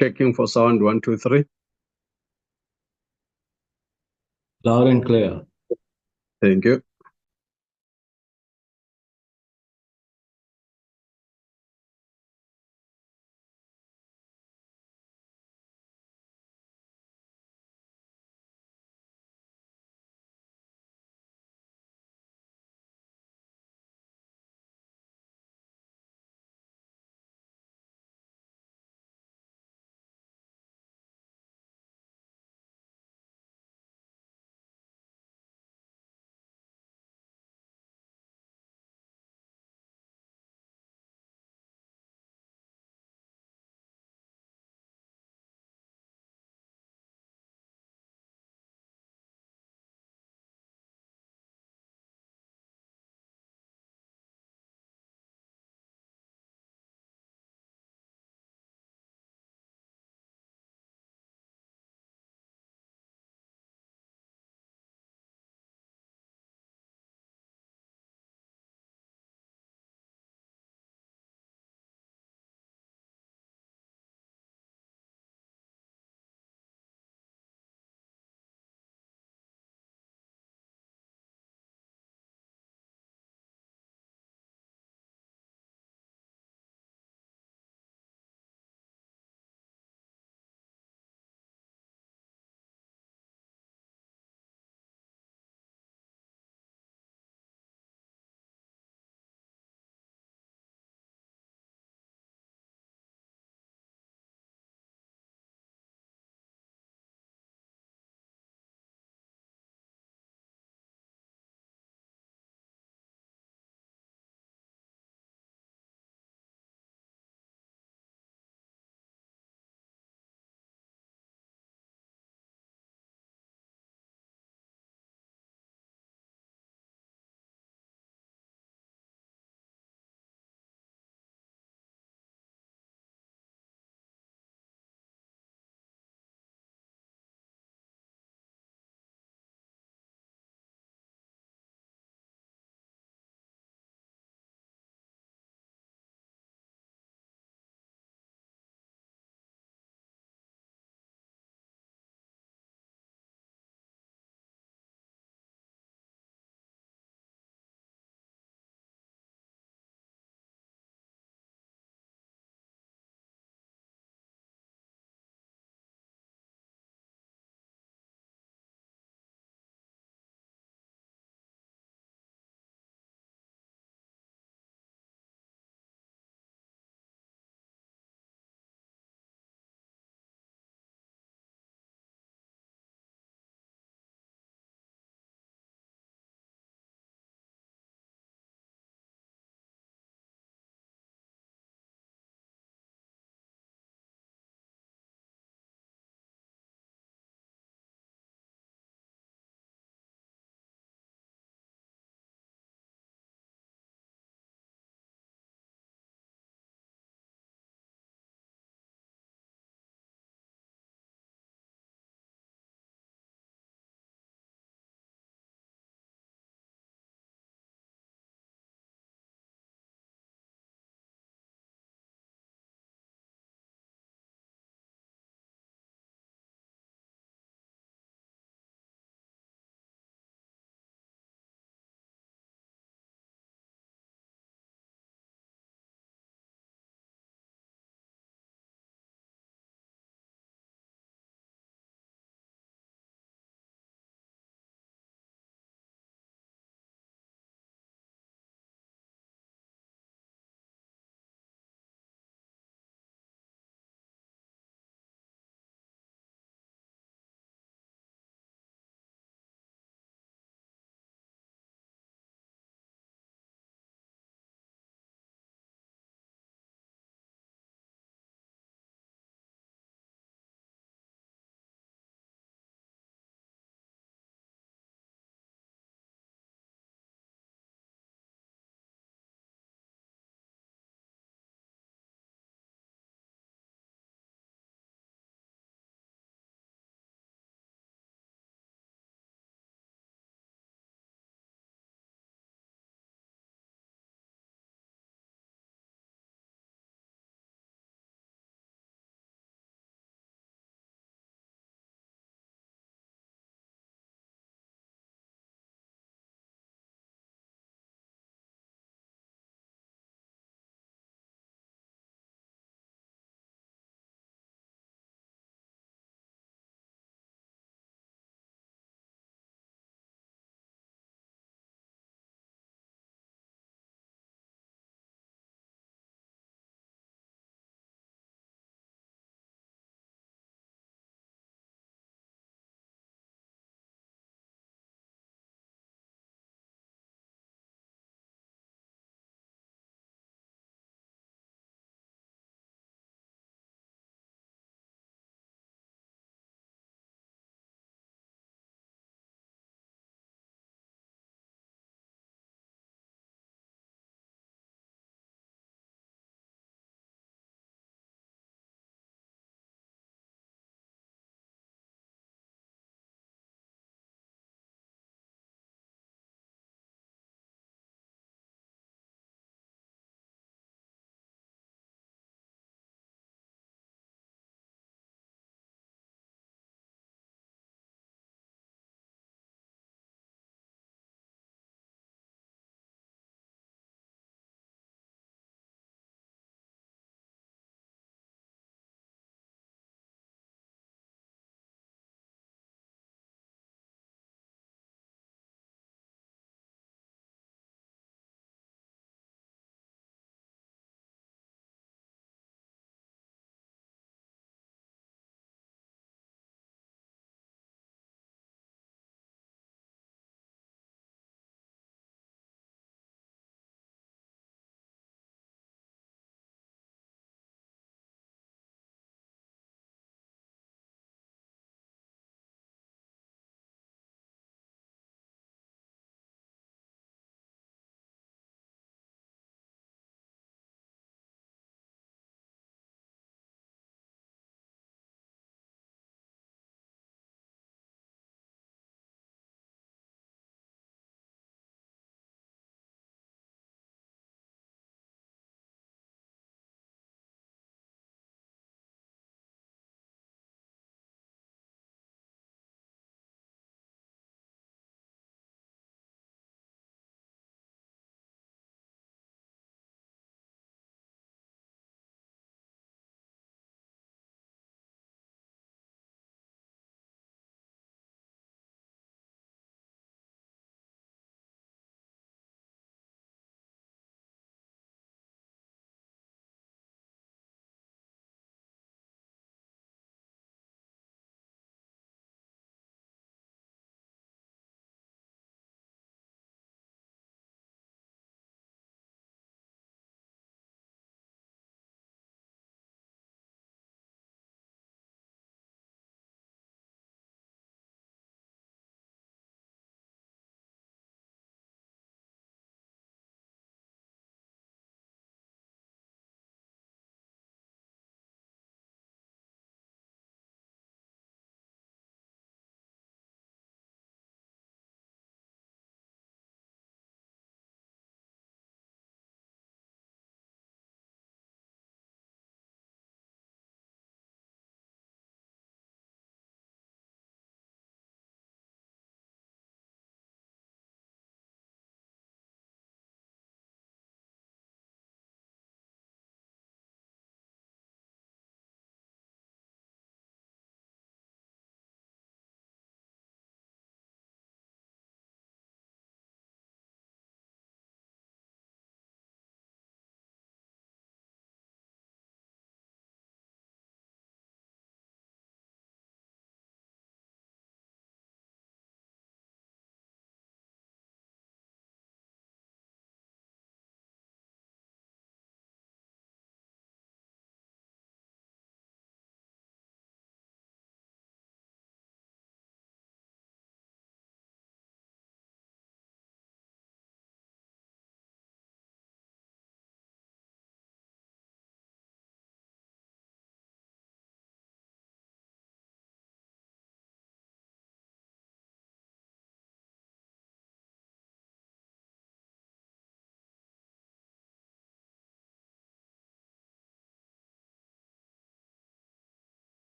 Checking for sound. 1, 2, 3. Loud and clear. Thank you.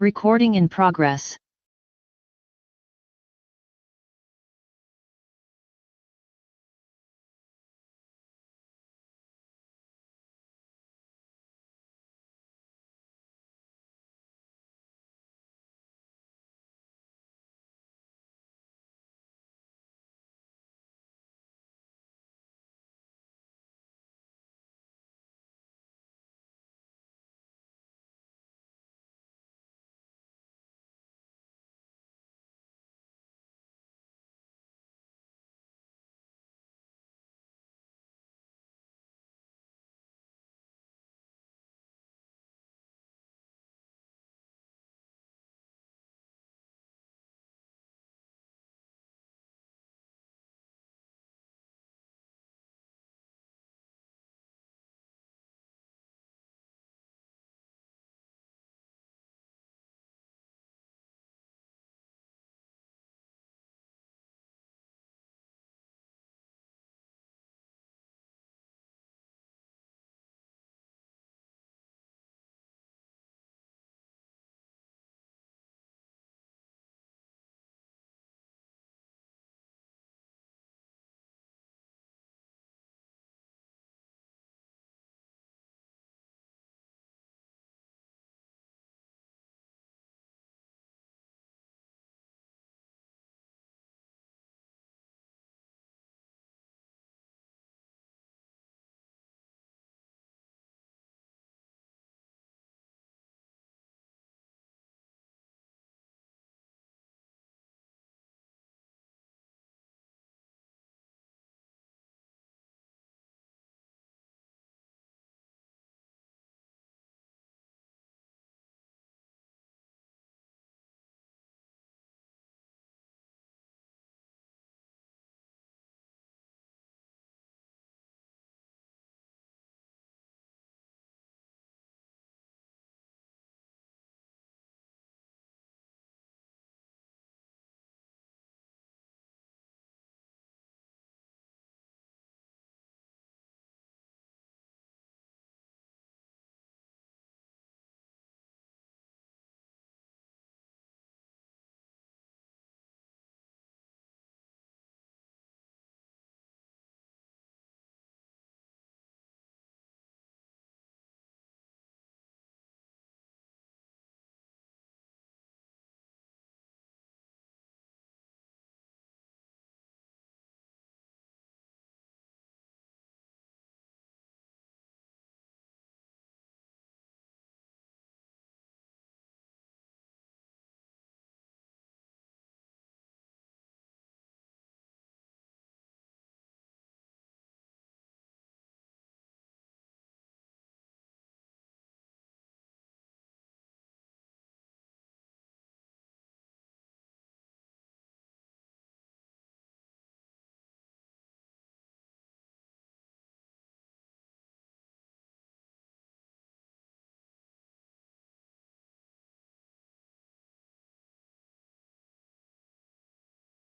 Recording in progress.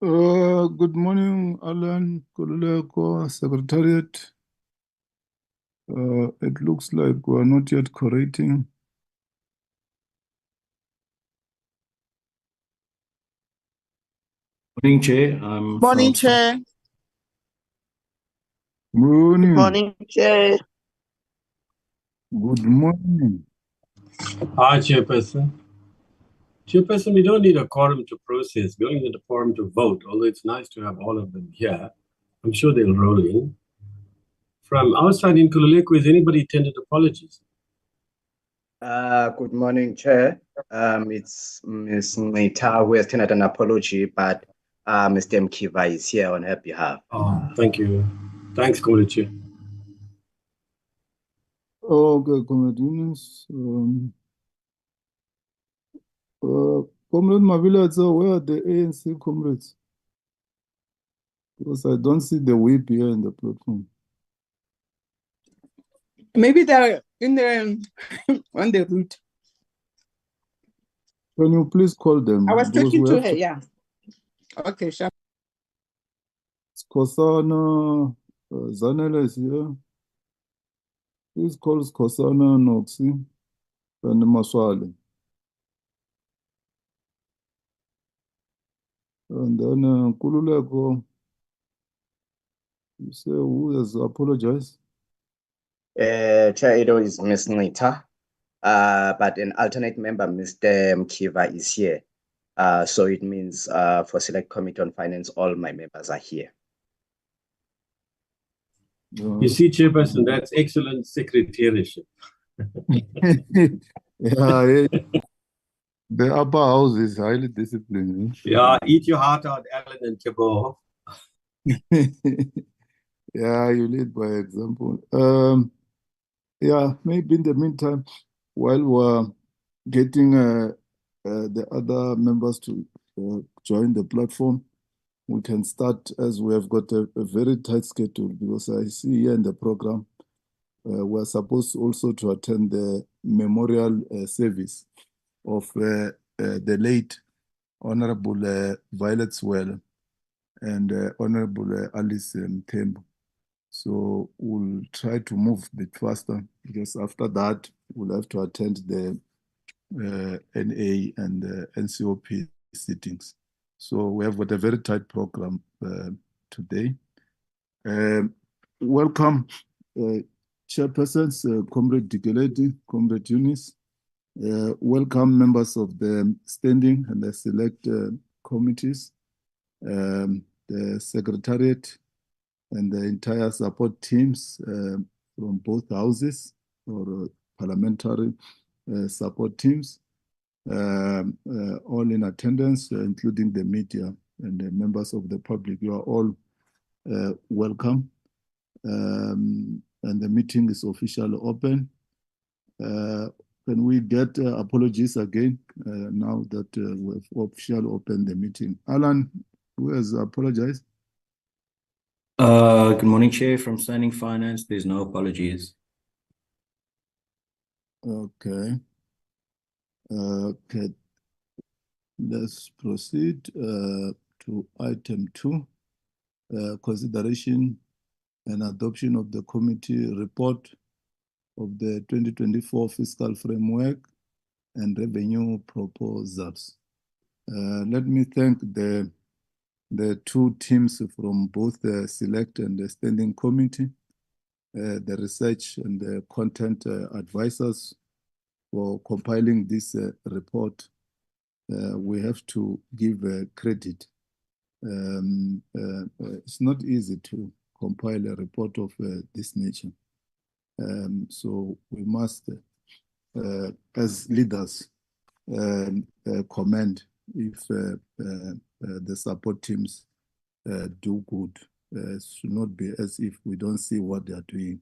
Good morning, Alan, Kululeko, Secretariat. It looks like we are not yet correcting. Morning, Chair. Morning, Chair. Morning. Morning, Chair. Good morning. Hi, Chairperson. Chairperson, we don't need a quorum to process. We only need a quorum to vote, although it's nice to have all of them here. I'm sure they'll roll in. From outside in Kululeko, is anybody tendered apologies? Good morning, Chair. It's Ms. Meta who has tendered an apology, but Mr. Mkiva is here on her behalf. Oh, thank you. Thanks, Comrade Chair. Okay, Comrade Yunus. Comrade Mavila, so where are the ANC comrades? Because I don't see the whip here in the platform. Maybe they're in the on the route. Can you please call them? I was Because talking we to have her, yeah. Okay, sure. Skosana, Zanele is here. Please call Skosana, Noxi, and Maswale. And then Kululeko, you say who has apologized? Chair, it is Ms. Nita, but an alternate member, Mr. Mkiva, is here. So it means for Select Committee on Finance, all my members are here. You see, Chairperson, that's excellent secretariatship. Yeah, the upper house is highly disciplined. Yeah, eat your heart out, Alan and Tabo. Yeah, you lead by example. Yeah, maybe in the meantime, while we're getting the other members to join the platform, we can start, as we have got a very tight schedule, because I see here in the program, we're supposed also to attend the memorial service of the late Honorable Violet Swell and Honorable Alice Tembo. So we'll try to move a bit faster, because after that, we'll have to attend the NA and NCOP sittings. So we have got a very tight program today. Welcome, chairpersons, Comrade Dikeleti, Comrade Eunice. Welcome, members of the standing and the select committees, the secretariat, and the entire support teams from both houses, or parliamentary support teams, all in attendance, including the media and the members of the public. You are all welcome. And the meeting is officially open. Can we get apologies again now that we've officially opened the meeting? Alan, who has apologized? Good morning, Chair. From Standing Finance, there's no apologies. Okay. Okay. Let's proceed to item 2, consideration and adoption of the committee report of the 2024 fiscal framework and revenue proposals. Let me thank the two teams from both the select and the standing committee, the research and the content advisors for compiling this report. We have to give credit. It's not easy to compile a report of this nature. So we must, as leaders, commend if the support teams do good. It should not be as if we don't see what they are doing.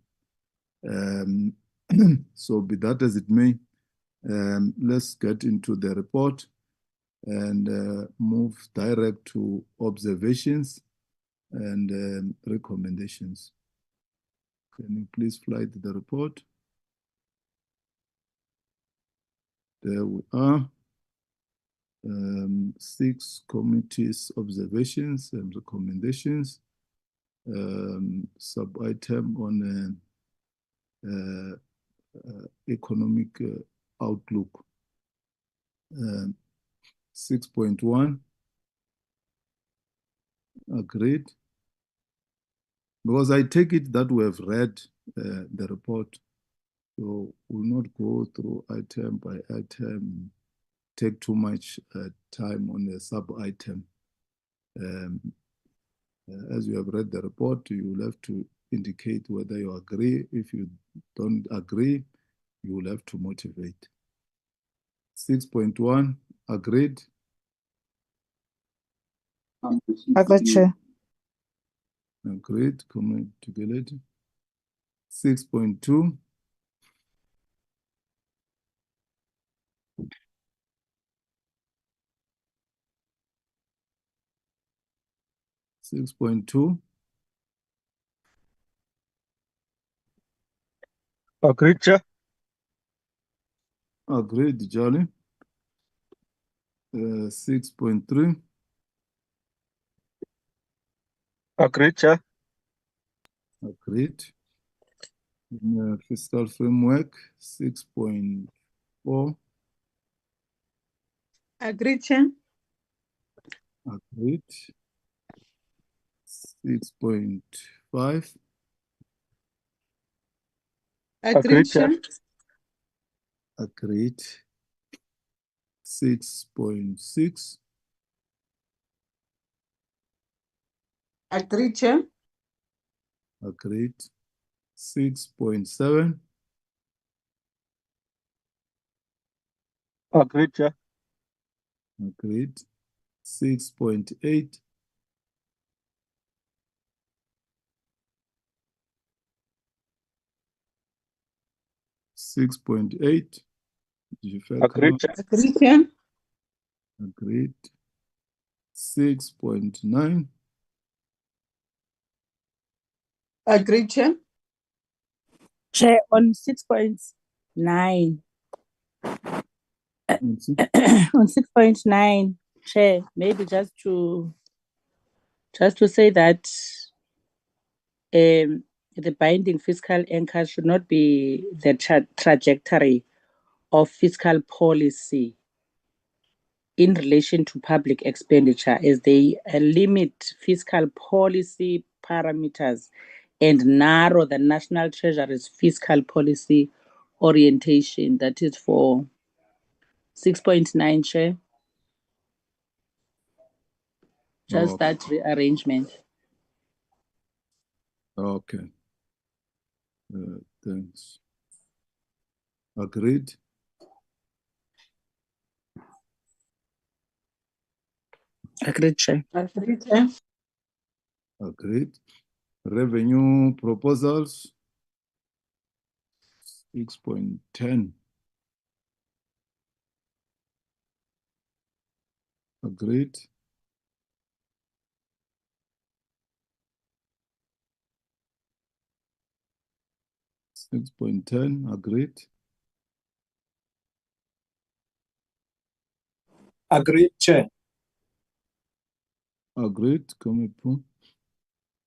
So be that as it may, let's get into the report and move direct to observations and recommendations. Can you please fly to the report? There we are. 6 committees observations and recommendations. Sub-item on economic outlook. 6.1, agreed. Because I take it that we have read the report, so we'll not go through item by item, take too much time on the sub-item. As you have read the report, you will have to indicate whether you agree. If you don't agree, you will have to motivate. 6.1, agreed. Agreed, Chair. Agreed, comment together. 6.2. Agreed, Chair. Agreed, Charlie. 6.3. Agreed, Chair. Agreed. Fiscal framework, 6.4. Agreed, Chair. Agreed. 6.5. Agreed, Chair. Agreed. 6.6. Agreed, Chair. Agreed. 6.7. Agreed, Chair. Agreed. 6.8. (6.8). Agreed, Chair. Agreed, Chair. Agreed. 6.9. Agreed, Chair. Chair, on 6.9. And On 6.9, Chair, maybe just to say that the binding fiscal anchor should not be the trajectory of fiscal policy in relation to public expenditure, as they limit fiscal policy parameters and narrow the National Treasury's fiscal policy orientation. That is for 6.9, Chair. Just that rearrangement. Okay. Thanks. Agreed. Agreed, Chair. Agreed, Chair. Agreed. Revenue proposals. 6.10. Agreed. (6.10). Agreed. Agreed, Chair. Agreed. Komipu.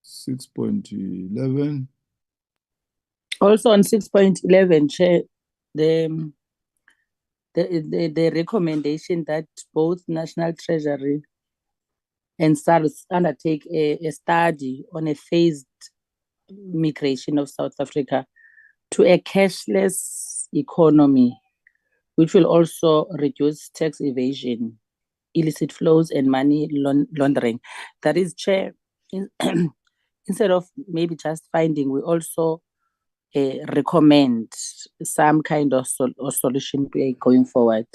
6.11. Also on 6.11, Chair, the recommendation that both National Treasury and SARS undertake a study on a phased migration of South Africa to a cashless economy, which will also reduce tax evasion, illicit flows, and money laundering. That is, Chair, instead of maybe just finding, we also recommend some kind of solution going forward.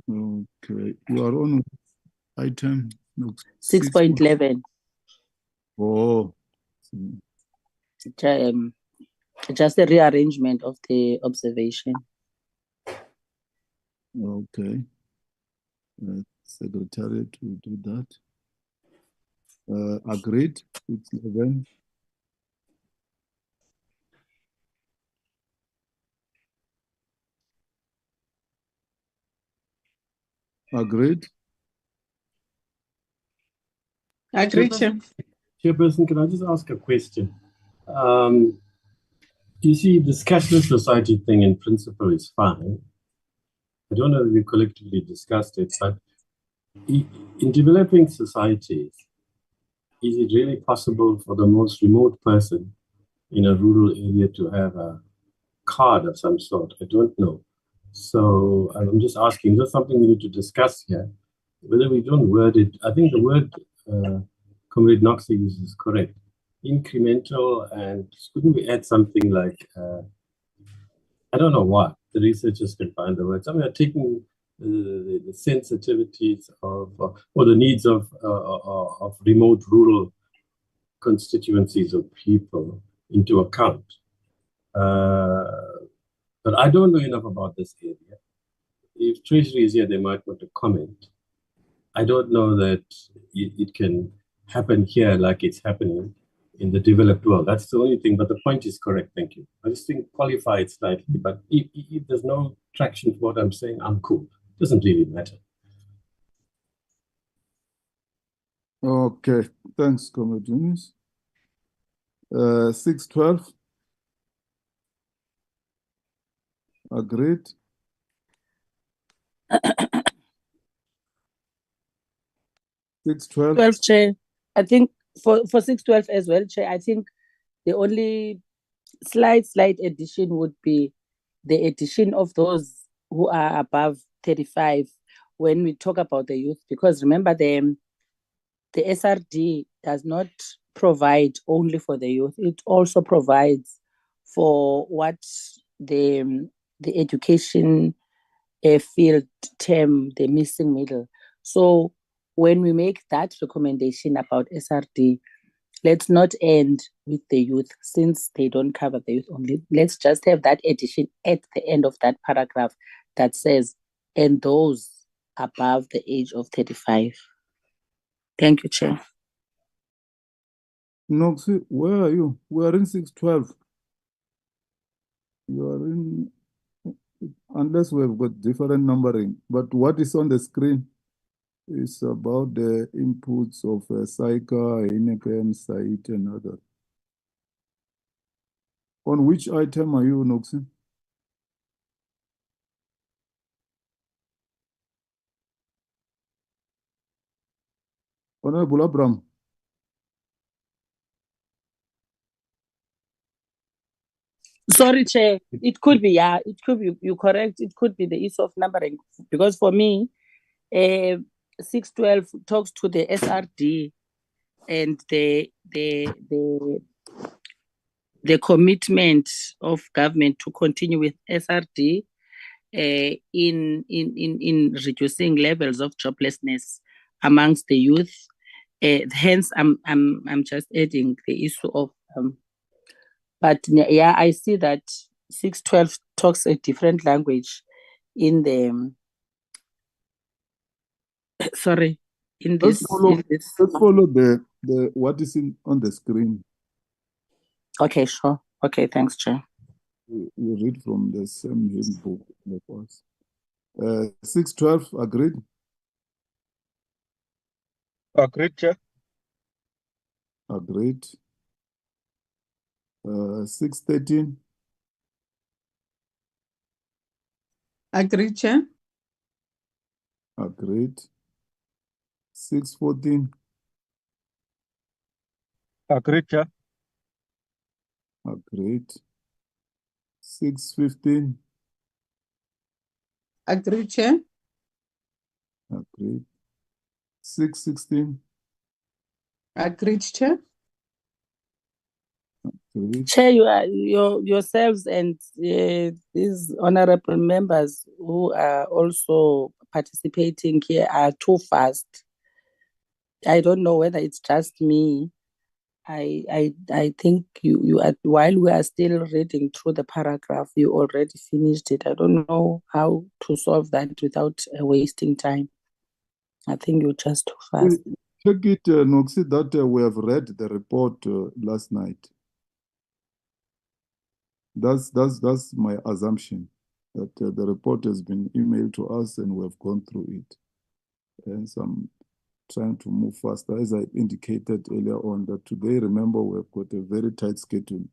Okay. You are on item 6.11. Oh. Just a rearrangement of the observation. Okay. Secretariat will do that. Agreed. 6.11. Agreed. Agreed, Chair. Chairperson, can I just ask a question? You see, this cashless society thing in principle is fine. I don't know if we collectively discussed it, but in developing societies, is it really possible for the most remote person in a rural area to have a card of some sort? I don't know. So I'm just asking, that's something we need to discuss here. Whether we don't word it, I think the word Comrade Knox uses is correct. Incremental, and couldn't we add something like, I don't know what, the researchers can find the words. I mean, taking the sensitivities of, or the needs of remote rural constituencies of people into account. But I don't know enough about this area. If Treasury is here, they might want to comment. I don't know that it can happen here like it's happening in the developed world. That's the only thing, but the point is correct, thank you. I just think qualify it slightly, but if there's no traction to what I'm saying, I'm cool. It doesn't really matter. Okay. Thanks, Comrade Yunis. 6.12. Agreed. 612. 12, Chair. I think for 612 as well, Chair, I think the only slight addition would be the addition of those who are above 35 when we talk about the youth, because remember the SRD does not provide only for the youth, it also provides for what the education field term the missing middle. So when we make that recommendation about SRD, let's not end with the youth, since they don't cover the youth only. Let's just have that addition at the end of that paragraph that says, and those above the age of 35. Thank you, Chair. Noxie, where are you? We are in 612. You are in, unless we've got different numbering, but what is on the screen is about the inputs of SAICA, Heineken, SAIT, and others. On which item are you, Noxie? Honorable Abram. Sorry, Chair. It could be, yeah, it could be, you're correct. It could be the use of numbering, because for me, 612 talks to the SRD and the commitment of government to continue with SRD in reducing levels of joblessness amongst the youth. Hence, I'm just adding the issue of but yeah, I see that 612 talks a different language in the sorry, in this. Let's follow the what is on the screen. Okay, sure. Okay, thanks, Chair. We read from the same hymn book. 612, agreed? Agreed, Chair. Agreed. 613. Agreed, Chair. Agreed. 614. Agreed, Chair. Agreed. 615. Agreed, Chair. Agreed. 616. Agreed, Chair. Agreed. Chair, you are yourselves and these honorable members who are also participating here are too fast. I don't know whether it's just me. I think you are, while we are still reading through the paragraph, you already finished it. I don't know how to solve that without wasting time. I think you're just too fast. Check it, Noxie, that we have read the report last night. That's my assumption, that the report has been emailed to us and we have gone through it. And so I'm trying to move faster, as I indicated earlier on, that today, remember, we've got a very tight schedule.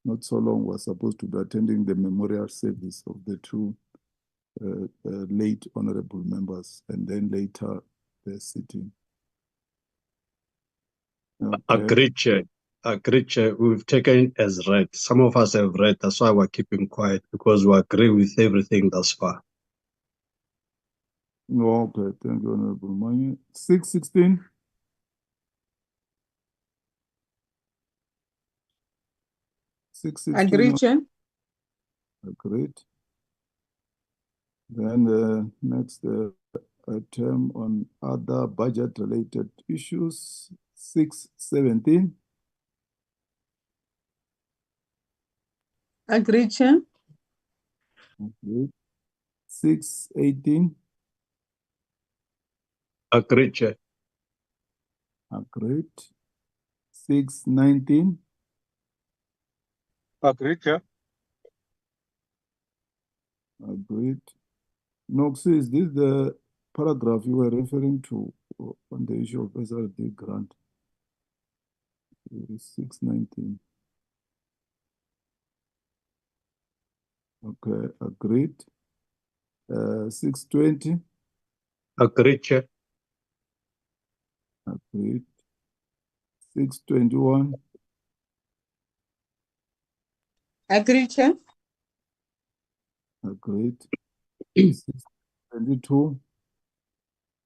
Not so long, we're supposed to be attending the memorial service of the two late honorable members, and then later the sitting. Okay. Agreed, Chair. Agreed, Chair. We've taken it as read. Some of us have read. That's why we're keeping quiet, because we agree with everything thus far. Okay, thank you, Honorable Manye. 616. Agreed, Chair. Agreed. Then next item on other budget-related issues, 617. Agreed, Chair. Agreed. 618. Agreed, Chair. Agreed. 619. Agreed, Chair. Agreed. Noxie, is this the paragraph you were referring to on the issue of SRD grant? 619. Okay, agreed. 620. Agreed, Chair. Agreed. 621. Agreed, Chair. Agreed. 622.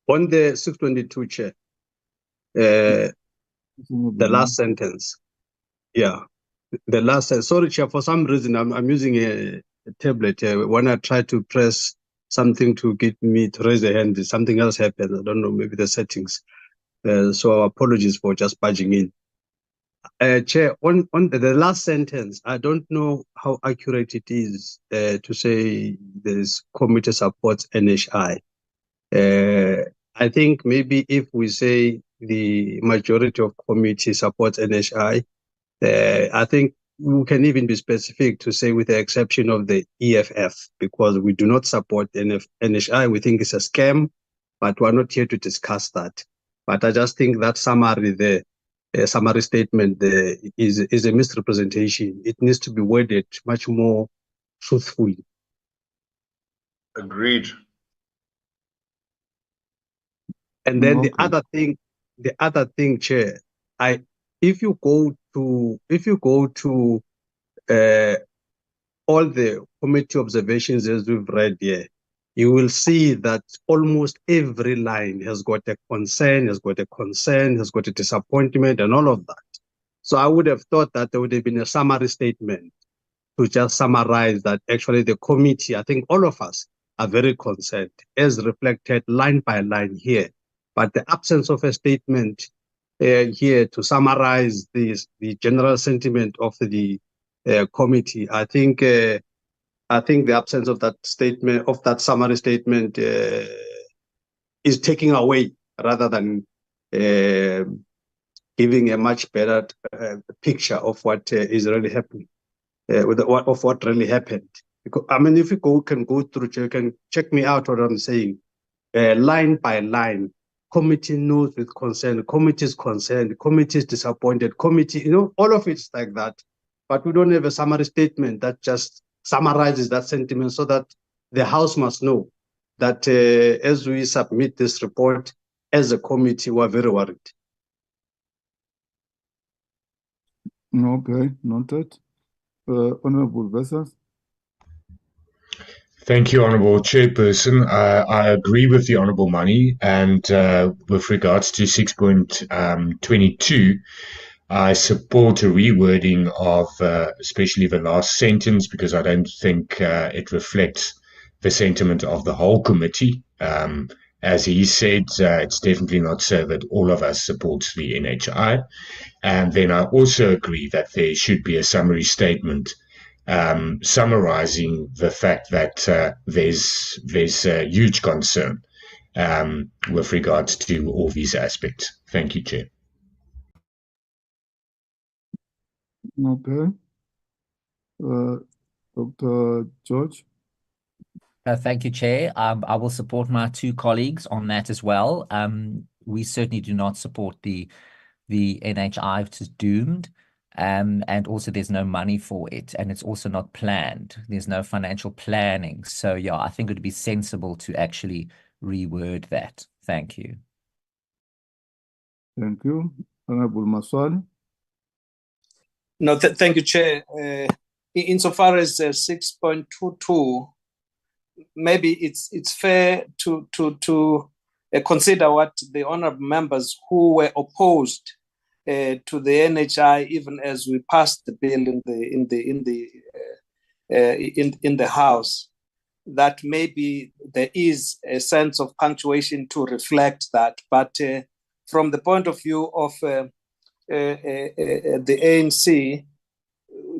On the 622, Chair, the last sentence. Yeah, the last sentence. Sorry, Chair, for some reason, I'm using a tablet. When I try to press something to get me to raise a hand, something else happens. I don't know, maybe the settings. So apologies for just barging in. Chair, on the last sentence, I don't know how accurate it is to say this committee supports NHI. I think maybe if we say the majority of committee supports NHI, I think we can even be specific to say with the exception of the EFF, because we do not support NHI. We think it's a scam, but we're not here to discuss that. But I just think that summary there, summary statement there is a misrepresentation. It needs to be worded much more truthfully. Agreed. And then Okay. the other thing, Chair, if you go to all the committee observations as we've read here, you will see that almost every line has got a concern, has got a disappointment, and all of that. So I would have thought that there would have been a summary statement to just summarize that actually the committee, I think all of us are very concerned, as reflected line by line here. But the absence of a statement here to summarize the general sentiment of the committee, I think the absence of that statement, of that summary statement, is taking away rather than giving a much better picture of what is really happening, of what really happened. Because, I mean, if you can go through, you can check me out what I'm saying, line by line. Committee knows with concern, committee is concerned, committee is disappointed, committee, all of it's like that. But we don't have a summary statement that just summarizes that sentiment so that the House must know that as we submit this report as a committee, we're very worried. Okay, noted. Honorable Vessels. Thank you, Honourable Chairperson. I agree with the Honourable Money, and with regards to 6.22, I support a rewording of especially the last sentence, because I don't think it reflects the sentiment of the whole committee. As he said, it's definitely not so that all of us support the NHI. And then I also agree that there should be a summary statement summarizing the fact that there's a huge concern with regards to all these aspects. Thank you, Chair. Okay. Dr. George. Thank you, Chair. I will support my two colleagues on that as well. We certainly do not support the NHI, which is doomed. And also there's no money for it, and it's also not planned. There's no financial planning. So yeah, I think it would be sensible to actually reword that. Thank you. Thank you. Honorable Maswali. No, thank you, Chair. Insofar as 6.22, maybe it's fair to consider what the honorable members who were opposed to the NHI, even as we passed the bill in the House, that maybe there is a sense of punctuation to reflect that. But from the point of view of the ANC,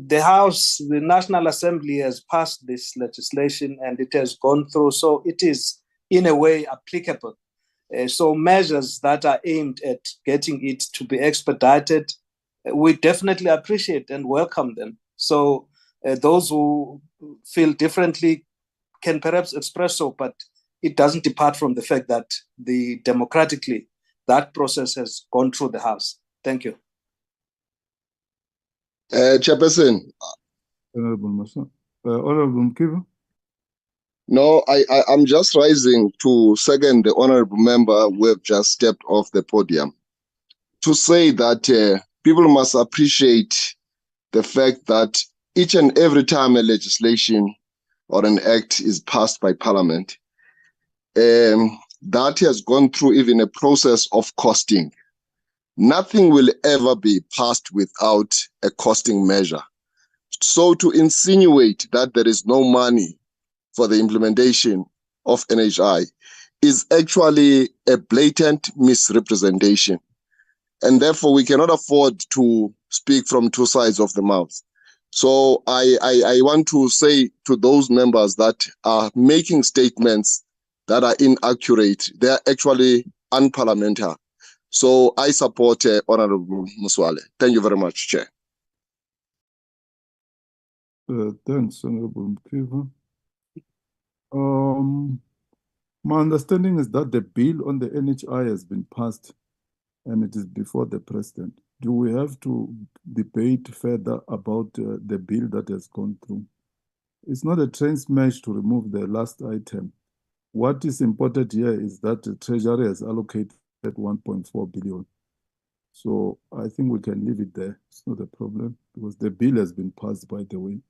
the House, the National Assembly has passed this legislation and it has gone through, so it is in a way applicable. So measures that are aimed at getting it to be expedited, we definitely appreciate and welcome them. So those who feel differently can perhaps express so, but it doesn't depart from the fact that democratically that process has gone through the House. Thank you. Chairperson. Honorable Masa. Honorable Mkiva. No, I'm just rising to second the honorable member who have just stepped off the podium. to say that people must appreciate the fact that each and every time a legislation or an act is passed by Parliament, that has gone through even a process of costing. Nothing will ever be passed without a costing measure. So to insinuate that there is no money for the implementation of NHI is actually a blatant misrepresentation. And therefore, we cannot afford to speak from two sides of the mouth. So I want to say to those members that are making statements that are inaccurate, they are actually unparliamentary. So I support Honorable Muswale. Thank you very much, Chair. Thanks, Honorable Mkiva. My understanding is that the bill on the NHI has been passed and it is before the President. Do we have to debate further about the bill that has gone through? It's not a train smash to remove the last item. What is important here is that the Treasury has allocated 1.4 billion. So I think we can leave it there. It's not a problem because the bill has been passed, by the way.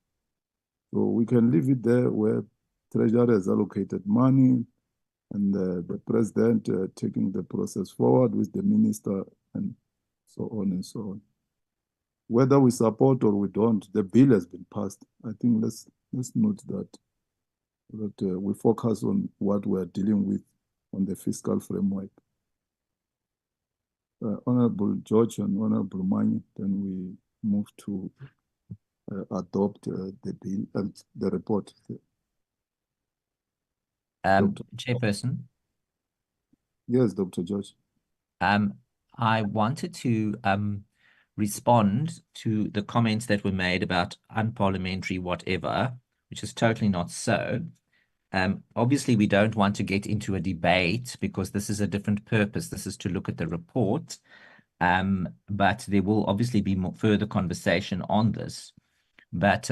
So we can leave it there where Treasury has allocated money and the President taking the process forward with the Minister and so on and so on. Whether we support or we don't, the bill has been passed. I think let's note that we focus on what we're dealing with on the fiscal framework. Honorable George and Honorable Mani, then we move to adopt the bill and the report. Chairperson. Yes, Dr. George. I wanted to respond to the comments that were made about unparliamentary whatever, which is totally not so. Obviously, we don't want to get into a debate because this is a different purpose. This is to look at the report. But there will obviously be more further conversation on this. But,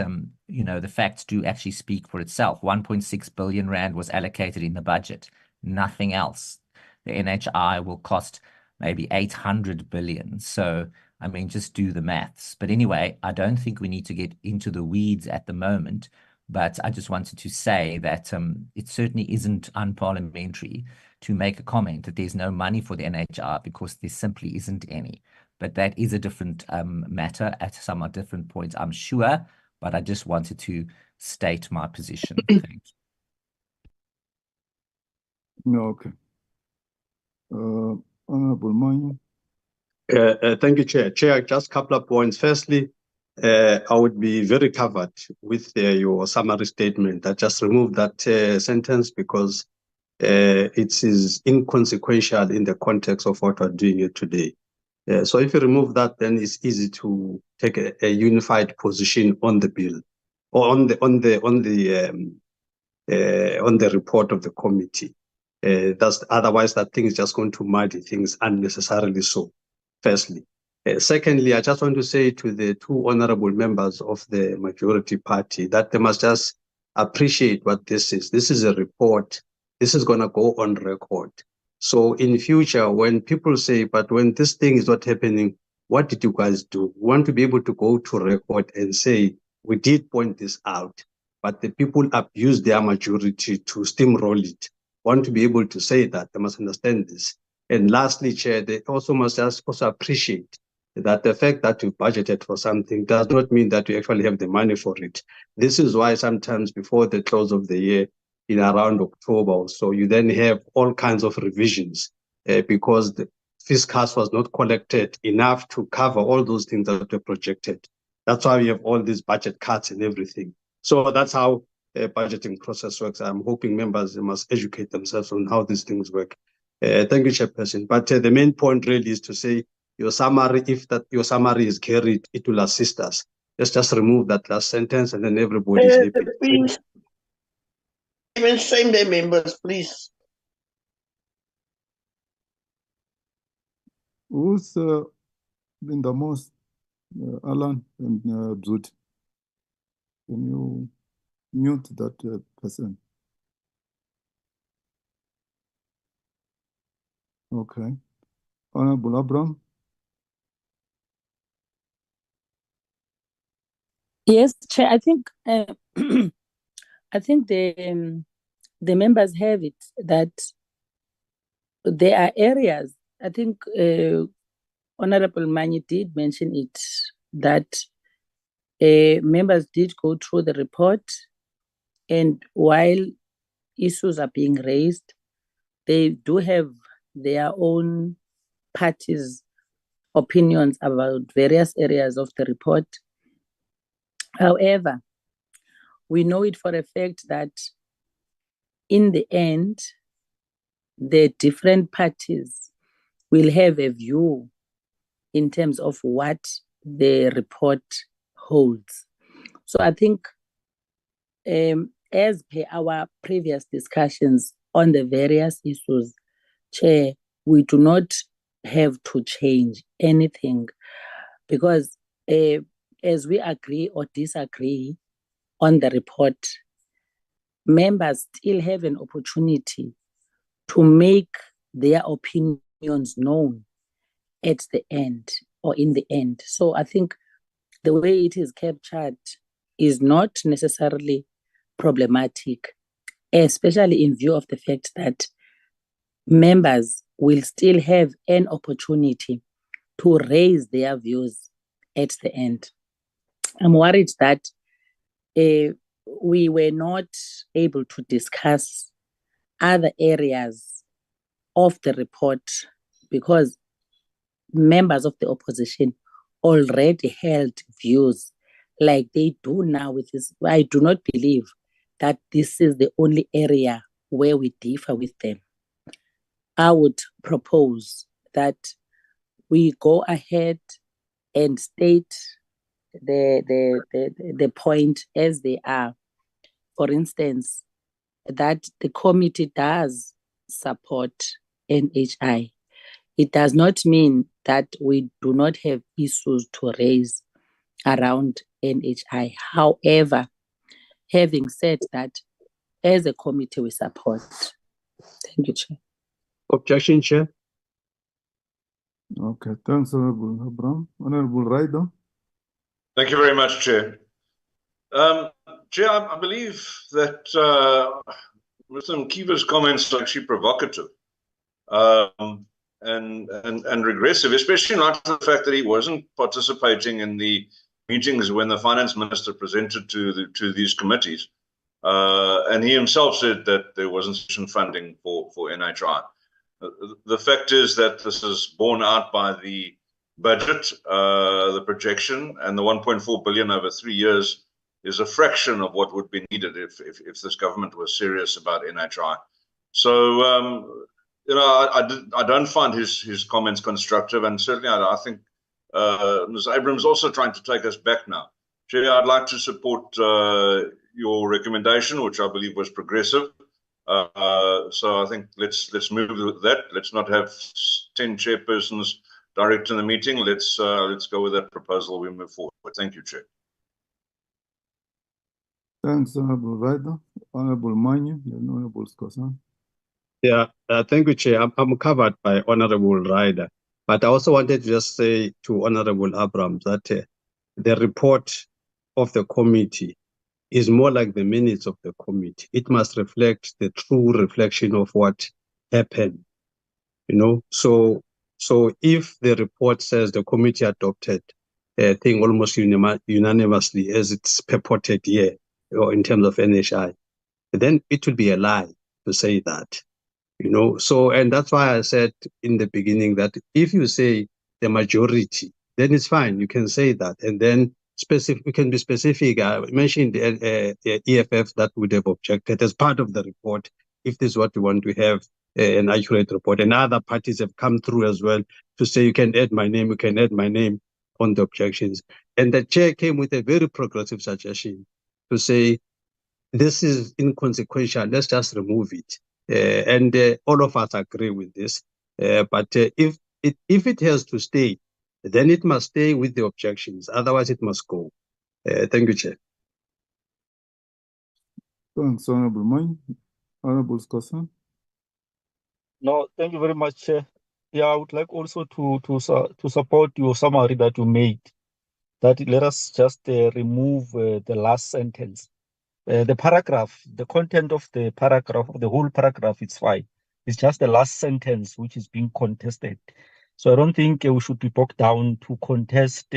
you know, the facts do actually speak for itself. 1.6 billion rand was allocated in the budget, nothing else. The NHI will cost maybe 800 billion. So, I mean, just do the maths. But anyway, I don't think we need to get into the weeds at the moment. But I just wanted to say that it certainly isn't unparliamentary to make a comment that there's no money for the NHR because there simply isn't any. But that is a different matter at some different points, I'm sure. But I just wanted to state my position. Thank you. No, okay. Honorable Mani. Thank you, Chair. Chair, just a couple of points. Firstly, I would be very covered with your summary statement. I just removed that sentence because it is inconsequential in the context of what we're doing here today. So if you remove that, then it's easy to take a unified position on the bill or on the report of the committee. That's otherwise that thing is just going to muddy things unnecessarily. So, firstly. Secondly, I just want to say to the two honorable members of the majority party that they must just appreciate what this is. This is a report. This is going to go on record. So in future, when people say, but when this thing is not happening, what did you guys do? We want to be able to go to record and say, we did point this out, but the people abused their majority to steamroll it. Want to be able to say that. They must understand this. And lastly, Chair, they also must just also appreciate that the fact that you budgeted for something does not mean that you actually have the money for it. This is why sometimes before the close of the year, in around October or so, you then have all kinds of revisions because the fiscal was not collected enough to cover all those things that were projected. That's why we have all these budget cuts and everything. So that's how a budgeting process works. I'm hoping members must educate themselves on how these things work. Thank you, Chairperson. But the main point really is to say your summary, if that your summary is carried, it will assist us. Let's just remove that last sentence and then everybody's happy. Please. Even same day members, please. Who's been the most? Alan and Bzut. Can you mute that person? Okay. Honorable Abraham. Yes, Chair. I think I think the members have it that there are areas. I think Honorable Mani did mention it that members did go through the report, and while issues are being raised, they do have their own parties' opinions about various areas of the report. However, we know it for a fact that in the end, the different parties will have a view in terms of what the report holds. So I think as per our previous discussions on the various issues, Chair, we do not have to change anything because as we agree or disagree on the report, members still have an opportunity to make their opinions known at the end or in the end. So I think the way it is captured is not necessarily problematic, especially in view of the fact that members will still have an opportunity to raise their views at the end. I'm worried that we were not able to discuss other areas of the report because members of the opposition already held views like they do now with this. I do not believe that this is the only area where we differ with them. I would propose that we go ahead and state the point as they are. For instance, that the committee does support NHI. It does not mean that we do not have issues to raise around NHI. However, having said that, as a committee, we support. Thank you, Chair. Objection, Chair. Okay, thanks, Honorable Abraham. Honorable Ryder. Thank you very much, Chair. Chair, I believe that Mr. Mkiva's comments are actually provocative and regressive, especially in light of the fact that he wasn't participating in the meetings when the finance minister presented to these committees. And he himself said that there wasn't sufficient funding for NHI. The fact is that this is borne out by the budget, the projection, and the 1.4 billion over 3 years is a fraction of what would be needed if this government was serious about NHI. So, you know, I don't find his comments constructive, and certainly I think Ms. Abrams also trying to take us back now. Chair, I'd like to support your recommendation, which I believe was progressive. So I think let's move with that. Let's not have 10 chairpersons directing the meeting. Let's go with that proposal. We move forward. Thank you, Chair. Thanks, Honorable Ryder. Honorable Mani, then Honorable Skosan. Yeah, thank you, Chair. I'm covered by Honorable Ryder, but I also wanted to just say to Honorable Abrams that the report of the committee is more like the minutes of the committee. It must reflect the true reflection of what happened, you know. So if the report says the committee adopted a thing almost unanimously as it's purported here, or in terms of NHI, then it would be a lie to say that, you know. So, and that's why I said in the beginning that if you say the majority, then it's fine. You can say that, and then specific. We can be specific. I mentioned the EFF that would have objected as part of the report if this is what we want to have an accurate report. And other parties have come through as well to say you can add my name. You can add my name on the objections. And the chair came with a very progressive suggestion to say this is inconsequential. Let's just remove it. And all of us agree with this. But if it has to stay, then it must stay with the objections. Otherwise, it must go. Thank you, Chair. Thanks, Honorable Mani. Honorable Skosan. No, thank you very much, Chair. Yeah, I would like also to support your summary that you made. that let us just remove the last sentence. The paragraph, the content of the paragraph, the whole paragraph, it's fine. It's just the last sentence which is being contested. So I don't think we should be bogged down to contest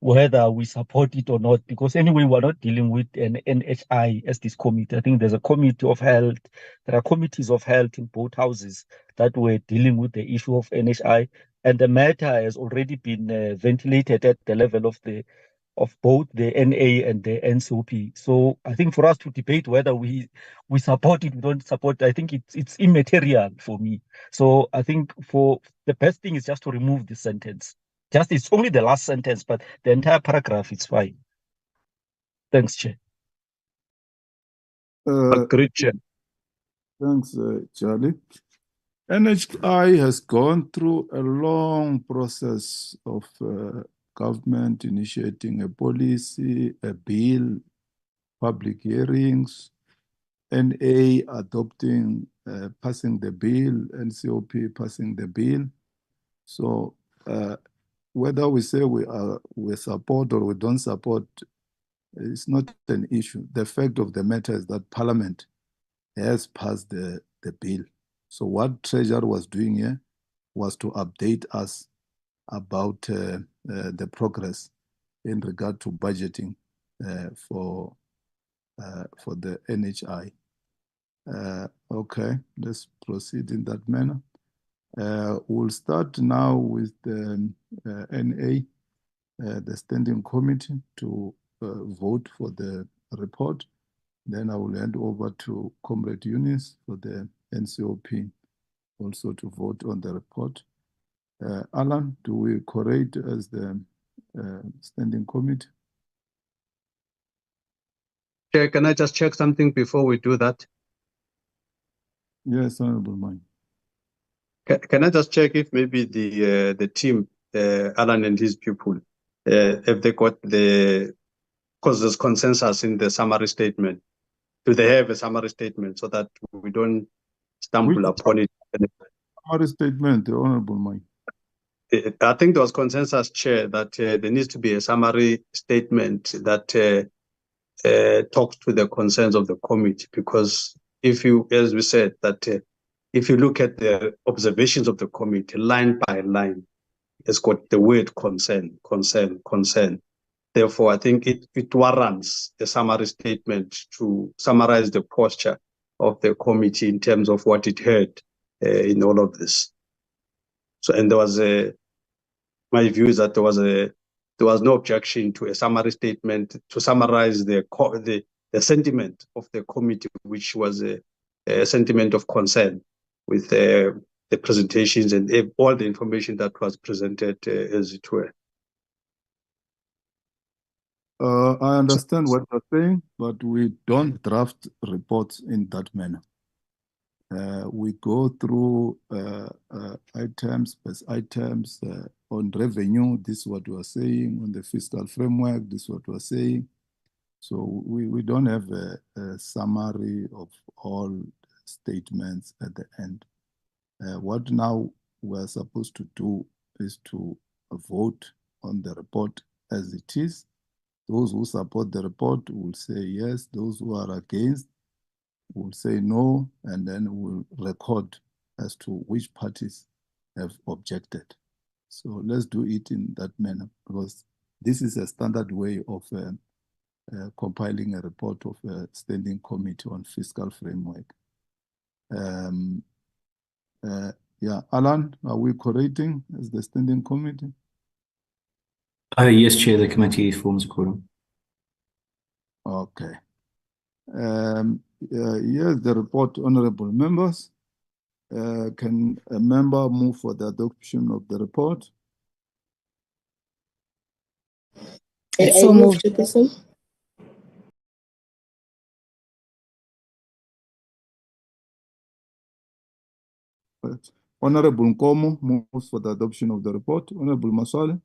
whether we support it or not, because anyway, we're not dealing with an NHI as this committee. I think there's a committee of health. There are committees of health in both houses that were dealing with the issue of NHI, and the matter has already been ventilated at the level of both the NA and the NCOP. So I think for us to debate whether we support it, we don't support, I think it's immaterial for me. So I think for the best thing is just to remove this sentence. Just it's only the last sentence, but the entire paragraph is fine. Thanks, Chair. Agreed, Chair. Thanks, Charlie. NHI has gone through a long process of government initiating a policy, a bill, public hearings, NA adopting, passing the bill, NCOP passing the bill. So whether we say we support or we don't support, it's not an issue. The fact of the matter is that Parliament has passed the bill. So what Treasurer was doing here was to update us about the progress in regard to budgeting for the NHI. Okay, let's proceed in that manner. We'll start now with the NA, the Standing Committee, to vote for the report. Then I will hand over to Comrade Eunice for the NCOP also to vote on the report. Alan, do we correct as the Standing Committee? Chair, can I just check something before we do that? Yes, Honorable Mine. Can I just check if maybe the team, Alan and his people, if they got because there's consensus in the summary statement. Do they have a summary statement so that we don't stumble upon it? Summary statement, Honorable Mine. I think there was consensus, Chair, that there needs to be a summary statement that talks to the concerns of the committee, because if you, as we said, that if you look at the observations of the committee line by line, it's got the word concern. Therefore, I think it warrants a summary statement to summarize the posture of the committee in terms of what it heard in all of this. So, and there was my view is that there was no objection to a summary statement to summarize the sentiment of the committee, which was a sentiment of concern with the presentations and all the information that was presented as it were. I understand what you're saying, but we don't draft reports in that manner. We go through items, on revenue, this is what we are saying, on the fiscal framework, this is what we are saying. So we don't have a summary of all statements at the end. What now we're supposed to do is to vote on the report as it is. Those who support the report will say yes. Those who are against will say no, and then we'll record as to which parties have objected. So let's do it in that manner, because this is a standard way of compiling a report of a standing committee on fiscal framework. Yeah, Alan, are we correcting as the standing committee? Yes, Chair, the committee forms a quorum. Okay. Yes, the report, honorable members. Can a member move for the adoption of the report? So moved, Chairperson. Honorable Nkomo moves for the adoption of the report. Honorable Maswale.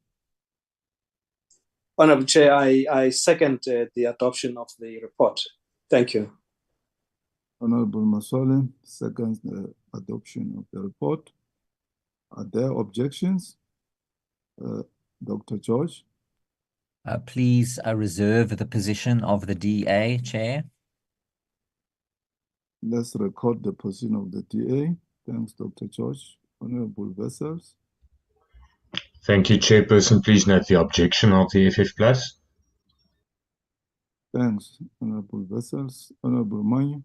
Honorable Chair, I second the adoption of the report. Thank you. Honorable Maswale seconds the adoption of the report. Are there objections? Dr. George? Please reserve the position of the DA, Chair. Let's record the position of the DA. Thanks, Dr. George. Honorable Vessels. Thank you, Chairperson. Please note the objection of the FF Plus. Thanks, Honorable Vessels. Honorable Manyu.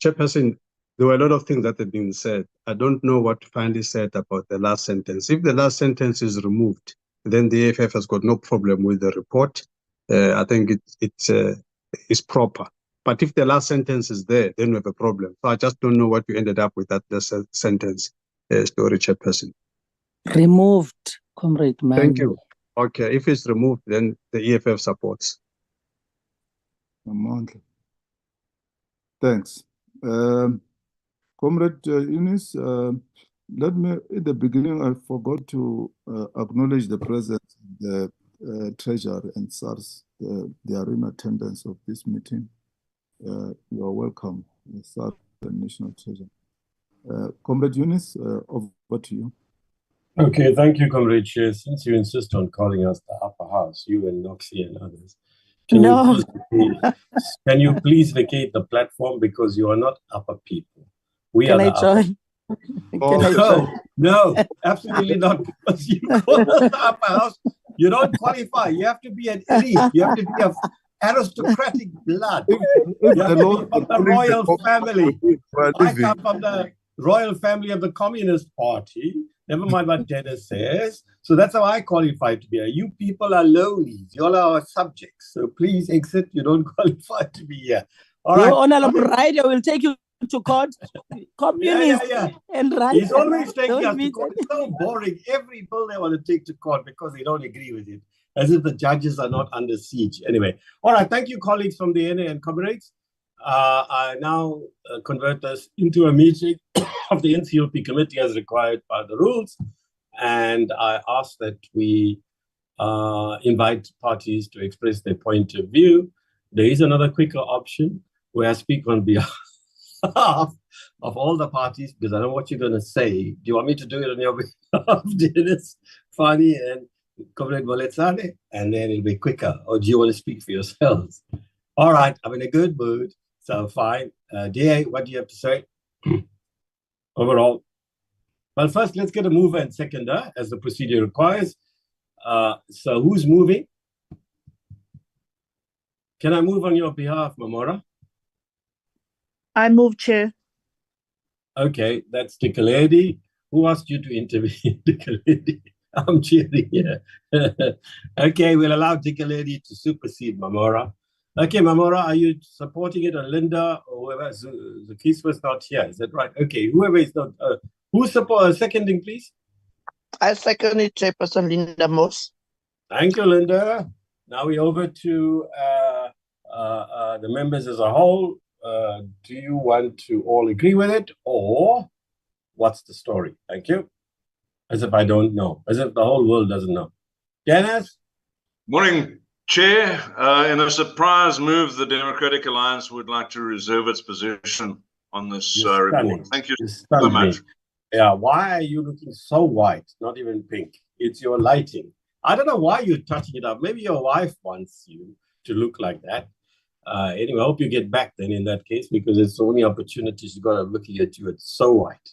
Chairperson, there were a lot of things that have been said. I don't know what finally said about the last sentence. If the last sentence is removed, then the AFF has got no problem with the report. I think it's proper. But if the last sentence is there, then we have a problem. So I just don't know what you ended up with that sentence, Story Chairperson. Removed, Comrade Manyu. Thank you. Okay, if it's removed, then the EFF supports. Thanks. Comrade Eunice, let me, in the beginning, I forgot to acknowledge the presence of the Treasurer and SARS. They are in attendance of this meeting. You are welcome, SARS and National Treasurer. Comrade Eunice, over to you. Okay, thank you, Comrade Chair. Since you insist on calling us the upper house, you and Noxie and others, can you please vacate the platform, because you are not upper people. We are the upper. Can I join? No, absolutely not, because you call us the upper house. You don't qualify. You have to be an elite. You have to be of aristocratic blood. You have to be from the royal family. I come from the royal family of the Communist Party. Never mind what Dennis says. So that's how I qualify to be here. You people are lowlies. You all are our subjects. So please exit. You don't qualify to be here. All right. Your Honorable Rider will take you to court. Communist and Rider. He's always taking us to court. It's so boring. Every bill they want to take to court because they don't agree with it. As if the judges are not under siege. Anyway. All right. Thank you, colleagues from the NA and comrades. I now convert us into a meeting of the NCLP committee as required by the rules. And I ask that we invite parties to express their point of view. There is another quicker option where I speak on behalf of all the parties, because I know what you're going to say. Do you want me to do it on your behalf, Dennis, Fani, and Comrade Moletsane? And then it'll be quicker. Or do you want to speak for yourselves? All right, I'm in a good mood. So fine. DA, what do you have to say? Overall. Well, first, let's get a mover and seconder, as the procedure requires. So who's moving? Can I move on your behalf, Mamora? I move, Chair. Okay, that's Dikaledi. Who asked you to intervene, Dikaledi? I'm cheering here. Okay, we'll allow Dikaledi to supersede Mamora. Okay, Mamora, are you supporting it, or Linda, or whoever? Zakis was not here, is that right? Okay, whoever is not, who's seconding, please? I second it, Chairperson Linda Moss. Thank you, Linda. Now we're over to the members as a whole. Do you want to all agree with it, or what's the story? Thank you. As if I don't know, as if the whole world doesn't know. Dennis? Morning, Chair. In a surprise move, the Democratic Alliance would like to reserve its position on this report. Thank you so much. Yeah, why are you looking so white? Not even pink. It's your lighting. I don't know why you're touching it up. Maybe your wife wants you to look like that. Anyway, I hope you get back then in that case, because it's the only opportunities you got. I'm looking at you. It's so white.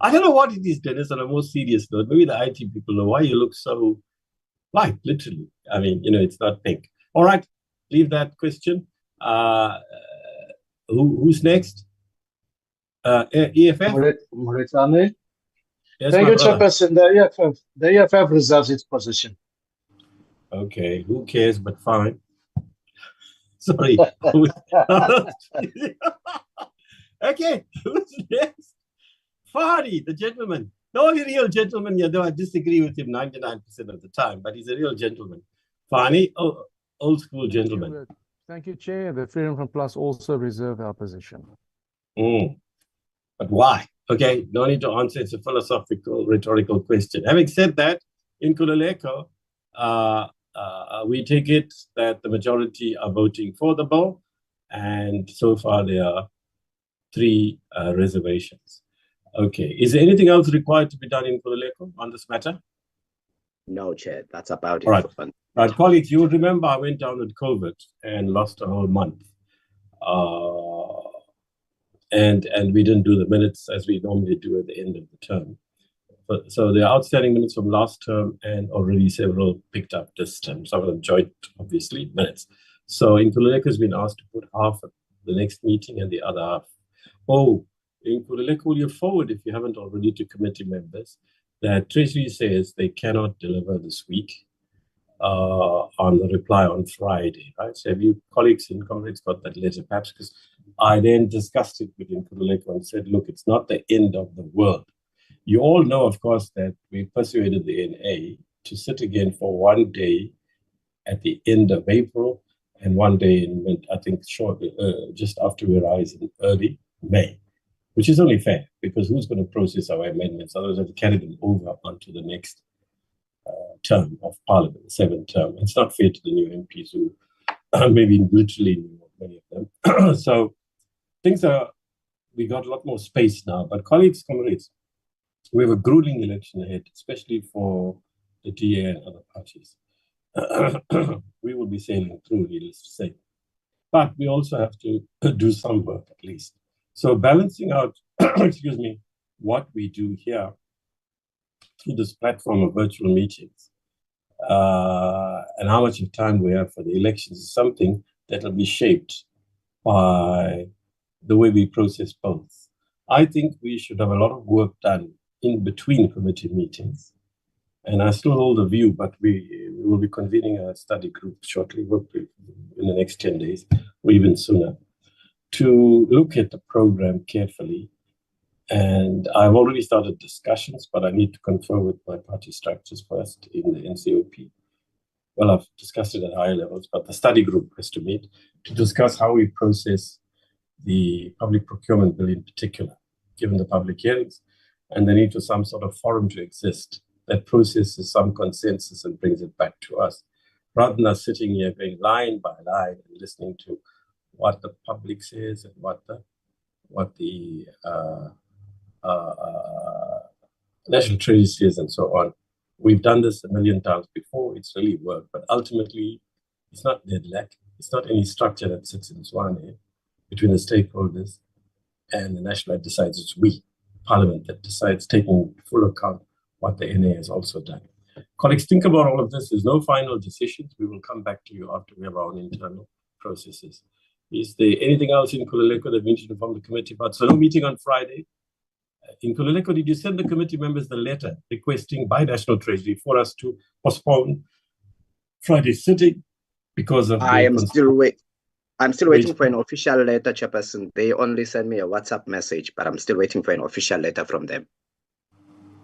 I don't know what it is, Dennis, on a more serious note. Maybe the IT people know why you look so white, literally. I mean, it's not pink. All right, leave that question. Who's next? EFF? Moretane. Yes, thank you, Chairperson. The EFF reserves its position. Okay, who cares, but fine. Sorry. Okay, who's next? Fadi, the gentleman. The only real gentleman here, though I disagree with him 99% of the time, but he's a real gentleman. Fani, old school gentleman. Thank you, Chair. The Freedom from Plus also reserve our position. But why? Okay, no need to answer. It's a philosophical, rhetorical question. Having said that, in Kululeko, we take it that the majority are voting for the bill, and so far there are 3 reservations. Okay, is there anything else required to be done in Kululeko on this matter? No, Chair, that's about it. All right. Colleagues, you remember I went down with COVID and lost a whole month. And we didn't do the minutes as we normally do at the end of the term. So the outstanding minutes from last term and already several picked up this term. Some of them joint, obviously, minutes. So Nkululeko has been asked to put half at the next meeting and the other half. Oh, Nkululeko, will you forward, if you haven't already, to committee members that Treasury says they cannot deliver this week on the reply on Friday, right? So have you colleagues and comrades got that letter? Perhaps because I then discussed it with Nkululeko and said, look, it's not the end of the world. You all know, of course, that we persuaded the NA to sit again for 1 day at the end of April and 1 day in, I think, just after we rise in early May, which is only fair because who's going to process our amendments? Otherwise, have to carry them over onto the next term of Parliament, the 7th term. It's not fair to the new MPs who maybe literally knew many of them. So we got a lot more space now. But colleagues, comrades, we have a grueling election ahead, especially for the DA and other parties. We will be sailing through, needless to say. But we also have to do some work at least. So balancing out, excuse me, what we do here through this platform of virtual meetings and how much of time we have for the elections is something that will be shaped by the way we process both. I think we should have a lot of work done in between committee meetings. And I still hold a view, but we will be convening a study group shortly, hopefully in the next 10 days or even sooner, to look at the program carefully. And I've already started discussions, but I need to confer with my party structures first in the NCOP. Well, I've discussed it at higher levels, but the study group has to meet to discuss how we process the public procurement bill in particular, given the public hearings, and the need for some sort of forum to exist that processes some consensus and brings it back to us, rather than us sitting here going line by line and listening to what the public says and what the National Treasury says and so on. We've done this a million times before. It's really worked, but ultimately, it's not deadlock. It's not any structure that sits in Swane between the stakeholders and the national that decides. It's we, Parliament, that decides, taking full account what the NA has also done. Colleagues, think about all of this. There's no final decisions. We will come back to you after we have our own internal processes. Is there anything else in Nkululeko that we need to inform the committee about? So no meeting on Friday. In Nkululeko, did you send the committee members the letter requesting by National Treasury for us to postpone Friday's sitting because of I'm still waiting for an official letter, Chairperson. They only sent me a WhatsApp message, but I'm still waiting for an official letter from them.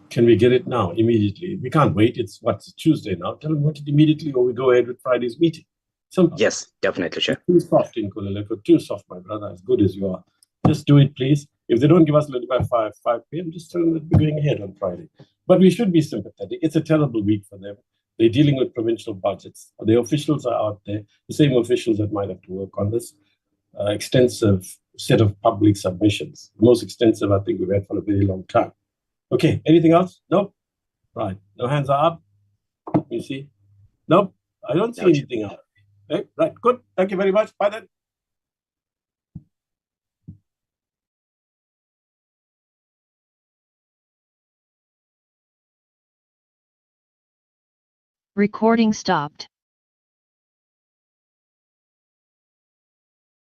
Can we get it now, immediately? We can't wait. It's Tuesday now. Tell them what it immediately, or we go ahead with Friday's meeting. Simple. Yes, definitely, Chair. Too soft in Nkululeko, too soft, my brother, as good as you are. Just do it, please. If they don't give us a letter by 5 p.m., just tell them that we're going ahead on Friday. But we should be sympathetic. It's a terrible week for them. They're dealing with provincial budgets. The officials are out there, the same officials that might have to work on this extensive set of public submissions. The most extensive, I think, we've had for a very long time. Okay, anything else? Nope. Right. No hands are up. You see? Nope. I don't see anything else. Okay, right. Good. Thank you very much. Bye then. Recording stopped.